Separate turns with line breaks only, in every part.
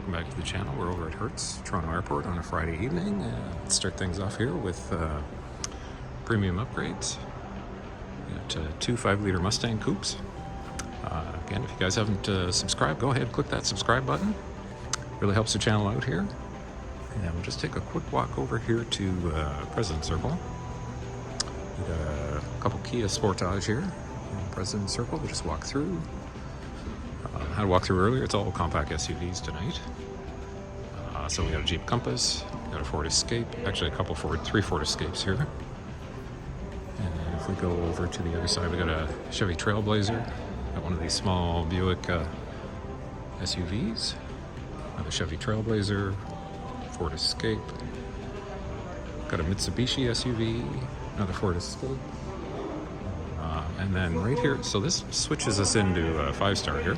welcome back to the channel. We're over at Hertz, Toronto Airport on a Friday evening. Let's start things off here with premium upgrades. We got two 5-liter Mustang coupes. Again, if you guys haven't subscribed, go ahead and click that subscribe button. Really helps the channel out here. And we'll just take a quick walk over here to President Circle. We got a couple Kia Sportage here in President Circle. We'll just walk through. Had to walk through earlier. It's all compact SUVs tonight. So we got a Jeep Compass, got a Ford Escape, actually three Ford Escapes here. And then if we go over to the other side, we got a Chevy Trailblazer, got one of these small Buick SUVs, another Chevy Trailblazer, Ford Escape, got a Mitsubishi SUV, another Ford Escape. And then right here, so this switches us into 5-star here.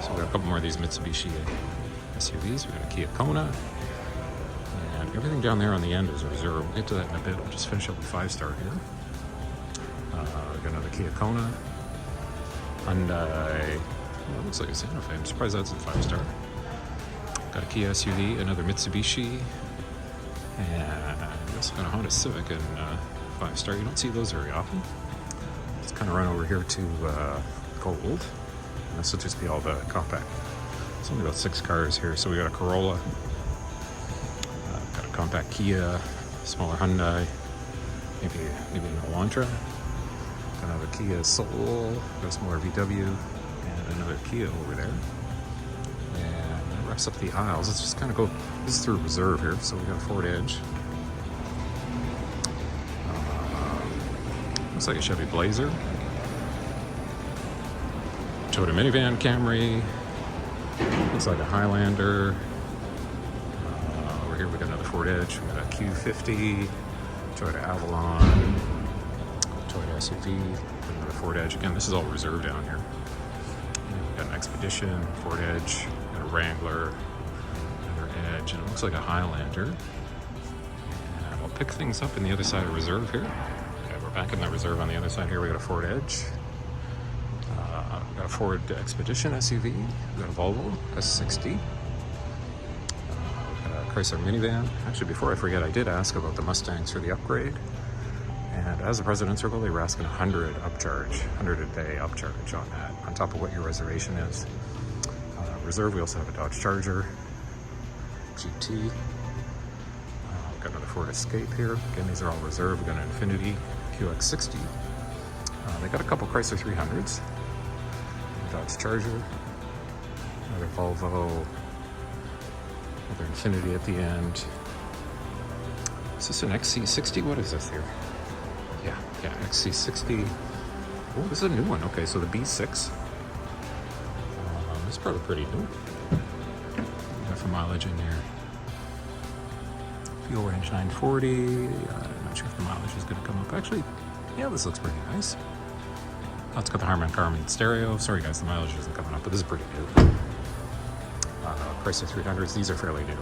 So we got a couple more of these Mitsubishi SUVs. We got a Kia Kona, and everything down there on the end is reserved. We'll get to that in a bit. We'll just finish up with 5-star here. We got another Kia Kona, Hyundai. Well, it looks like a Santa Fe. I'm surprised that's a 5-star. Got a Kia SUV, another Mitsubishi, and we also got a Honda Civic in 5-star. You don't see those very often. Let's kind of run over here to Gold. This will just be all the compact. It's only about 6 cars here. So we got a Corolla, got a compact Kia, smaller Hyundai, maybe an Elantra, got another Kia Soul, got a smaller VW, and another Kia over there. And that wraps up the aisles. Let's just kind of go. This is through reserve here. So we got a Ford Edge. Looks like a Chevy Blazer. Toyota minivan, Camry. Looks like a Highlander. Over here we got another Ford Edge. We got a Q50, Toyota Avalon, Toyota SUV, another Ford Edge. Again, this is all reserved down here. We got an Expedition, Ford Edge, got a Wrangler, another Edge, and it looks like a Highlander. And I'll pick things up in the other side of reserve here. Okay, we're back in the reserve on the other side here. We got a Ford Edge. Got a Ford Expedition SUV, we got a Volvo S60, got a Chrysler minivan. Actually, before I forget, I did ask about the Mustangs for the upgrade, and as a President Circle, they were asking 100 a day upcharge on that, on top of what your reservation is. Reserve, we also have a Dodge Charger GT. We've got another Ford Escape here. Again, these are all reserved. We've got an Infiniti QX60. They got a couple Chrysler 300s. Dodge Charger, another Volvo, another Infiniti at the end. Is this an XC60? What is this here? Yeah, XC60. Oh, this is a new one. Okay, so the B6. It's probably pretty new. Got some mileage in there. Fuel range 940. I'm not sure if the mileage is going to come up. Actually, yeah, this looks pretty nice. Oh, it's got the Harman Kardon stereo. Sorry guys, the mileage isn't coming up, but this is pretty new. Chrysler 300s, these are fairly new.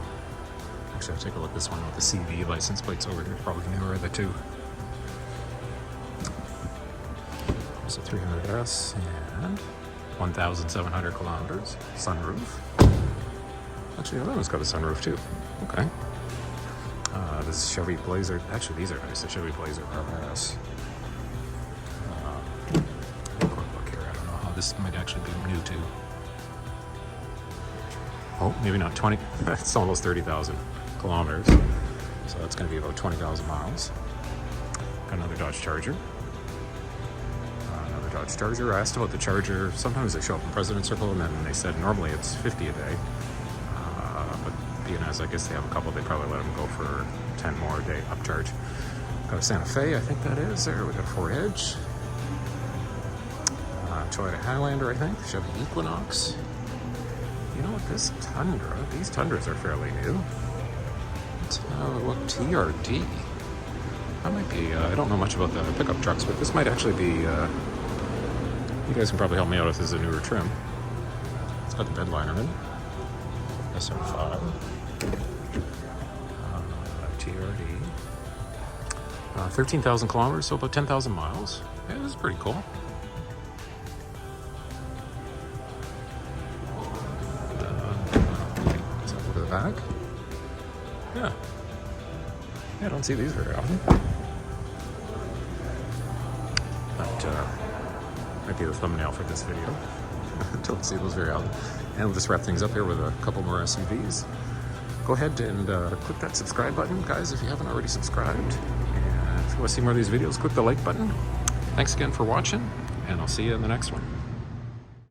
Actually, I'll take a look at this one with the CV license plates over here. Probably newer of the two. There's a 300S and 1,700 kilometers. Sunroof. Actually, that one's got a sunroof too. Okay. This is Chevy Blazer. Actually, these are nice. The Chevy Blazer RS. This might actually be new too. Oh, maybe not 20. It's almost 30,000 kilometers. So that's going to be about 20,000 miles. Got another Dodge Charger. I asked about the Charger. Sometimes they show up in President Circle, and then they said normally it's 50 a day. But being as I guess they have a couple, they probably let them go for 10 more a day upcharge. Got a Santa Fe, I think that is. There we got a Ford Edge. Toyota Highlander, I think. Chevy Equinox. You know what, this Tundra, these Tundras are fairly new. Let's have a look. TRD. That might be, I don't know much about the pickup trucks, but this might actually be, you guys can probably help me out if this is a newer trim. It's got the bed liner in. SR5. TRD. 13,000 kilometers, so about 10,000 miles. Yeah, this is pretty cool. back. Yeah. Yeah, I don't see these very often. But might be the thumbnail for this video. Don't see those very often. And we'll just wrap things up here with a couple more SUVs. Go ahead and click that subscribe button, guys, if you haven't already subscribed. And if you want to see more of these videos, click the like button. Thanks again for watching, and I'll see you in the next one.